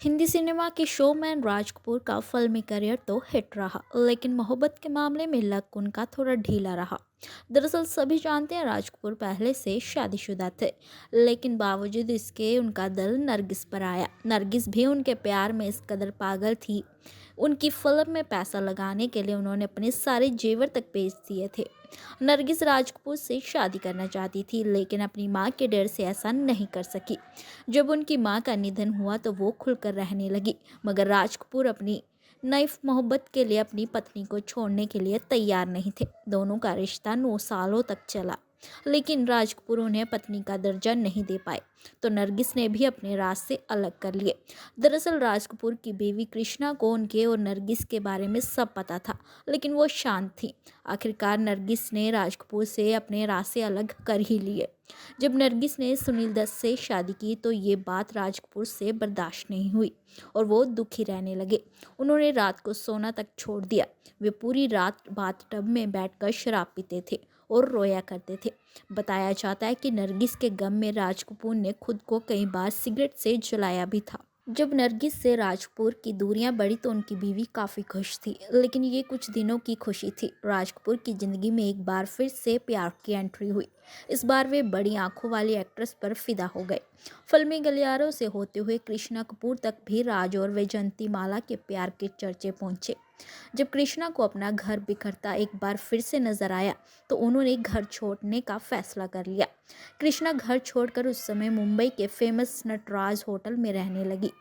Hindi cinema के showman Raj Kapoor का फिल्मी करियर तो हिट रहा, लेकिन मोहब्बत के मामले में लक उनका थोड़ा ढीला रहा। दरअसल सभी जानते हैं राज कपूर पहले से शादीशुदा थे, लेकिन बावजूद इसके उनका दिल नरगिस पर आया। नरगिस भी उनके प्यार में इस कदर पागल थी, उनकी फिल्म में पैसा लगाने के लिए उन्होंने अपने सारे जेवर तक बेच दिए थे। नरगिस राज कपूर से शादी करना चाहती थी, लेकिन अपनी मां के डर से ऐसा नहीं कर सकी। जब उनकी मां का निधन हुआ तो वो खुलकर रहने लगी, मगर राज कपूर अपनी नई मोहब्बत के लिए अपनी पत्नी को छोड़ने के लिए तैयार नहीं थे। दोनों का रिश्ता 9 सालों तक चला, लेकिन राज कपूर उन्हें पत्नी का दर्जा नहीं दे पाए, तो नरगिस ने भी अपने राज से अलग कर लिए। दरअसल राज कपूर की बीवी कृष्णा को उनके और नरगिस के बारे में सब पता था, लेकिन वो शांत थी। आखिरकार नरगिस ने राज कपूर से अपने राज से अलग कर ही लिए। जब नरगिस ने सुनील दत्त से शादी की तो ये बात राज कपूर से बर्दाश्त नहीं हुई और वो दुखी रहने लगे। उन्होंने रात को सोना तक छोड़ दिया। वे पूरी रात बाथटब में बैठकर शराब पीते थे और रोया करते थे। बताया जाता है कि नरगिस के गम में राज कपूर ने खुद को कई बार सिगरेट से जलाया भी था। जब नरगिस से राज कपूर की दूरियां बढ़ी तो उनकी बीवी काफ़ी खुश थी, लेकिन ये कुछ दिनों की खुशी थी। राज कपूर की ज़िंदगी में एक बार फिर से प्यार की एंट्री हुई। इस बार वे बड़ी आंखों वाली एक्ट्रेस पर फिदा हो गए। फिल्मी गलियारों से होते हुए कृष्णा कपूर तक भी राज और वैजयंती माला के प्यार के चर्चे पहुंचे। जब कृष्णा को अपना घर बिखरता एक बार फिर से नजर आया तो उन्होंने घर छोड़ने का फैसला कर लिया। कृष्णा घर छोड़कर उस समय मुंबई के फेमस नटराज होटल में रहने लगी।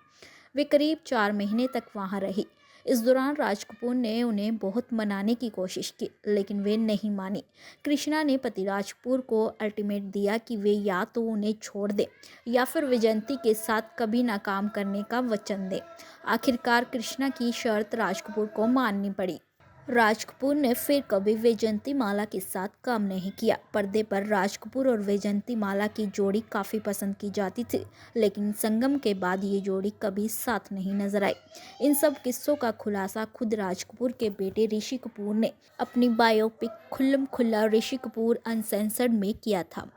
वे करीब 4 महीने तक वहां रही। इस दौरान राज कपूर ने उन्हें बहुत मनाने की कोशिश की, लेकिन वे नहीं मानी। कृष्णा ने पति राज कपूर को अल्टीमेट दिया कि वे या तो उन्हें छोड़ दें या फिर वैजयंती के साथ कभी ना काम करने का वचन दें। आखिरकार कृष्णा की शर्त राज कपूर को माननी पड़ी। राज कपूर ने फिर कभी वैजयंती माला के साथ काम नहीं किया। पर्दे पर राज कपूर और वैजयंती माला की जोड़ी काफ़ी पसंद की जाती थी, लेकिन संगम के बाद ये जोड़ी कभी साथ नहीं नजर आई। इन सब किस्सों का खुलासा खुद राज कपूर के बेटे ऋषि कपूर ने अपनी बायोपिक खुल्लम खुल्ला ऋषि कपूर अनसेंसर्ड में किया था।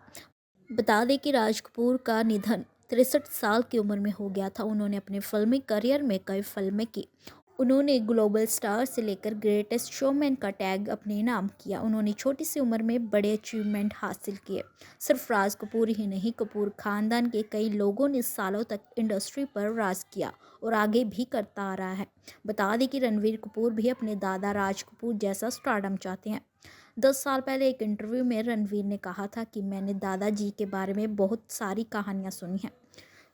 बता दें कि राज कपूर का निधन 63 साल की उम्र में हो गया था। उन्होंने अपने फिल्मी करियर में कई फिल्में की। उन्होंने ग्लोबल स्टार से लेकर ग्रेटेस्ट शोमैन का टैग अपने नाम किया। उन्होंने छोटी सी उम्र में बड़े अचीवमेंट हासिल किए। सिर्फ राज कपूर ही नहीं, कपूर खानदान के कई लोगों ने सालों तक इंडस्ट्री पर राज किया और आगे भी करता आ रहा है। बता दें कि रणवीर कपूर भी अपने दादा राज कपूर जैसा स्टारडम चाहते हैं। 10 साल पहले एक इंटरव्यू में रणवीर ने कहा था कि मैंने दादाजी के बारे में बहुत सारी कहानियां सुनी हैं।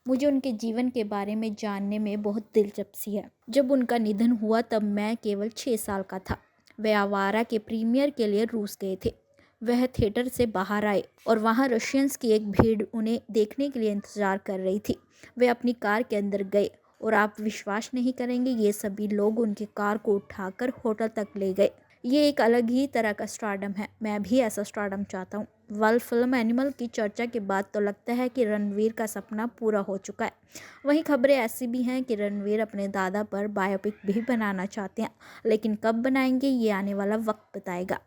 मुझे उनके जीवन के बारे में जानने में बहुत दिलचस्पी है। जब उनका निधन हुआ तब मैं केवल 6 साल का था। वे आवारा के प्रीमियर के लिए रूस गए थे। वह थिएटर से बाहर आए और वहां रशियंस की एक भीड़ उन्हें देखने के लिए इंतजार कर रही थी। वे अपनी कार के अंदर गए और आप विश्वास नहीं करेंगे, ये सभी लोग उनकी कार को उठाकर होटल तक ले गए। ये एक अलग ही तरह का स्टारडम है। मैं भी ऐसा स्टारडम चाहता हूँ। वर्ल्ड फिल्म एनिमल की चर्चा के बाद तो लगता है कि रणवीर का सपना पूरा हो चुका है। वहीं खबरें ऐसी भी हैं कि रणवीर अपने दादा पर बायोपिक भी बनाना चाहते हैं, लेकिन कब बनाएंगे ये आने वाला वक्त बताएगा।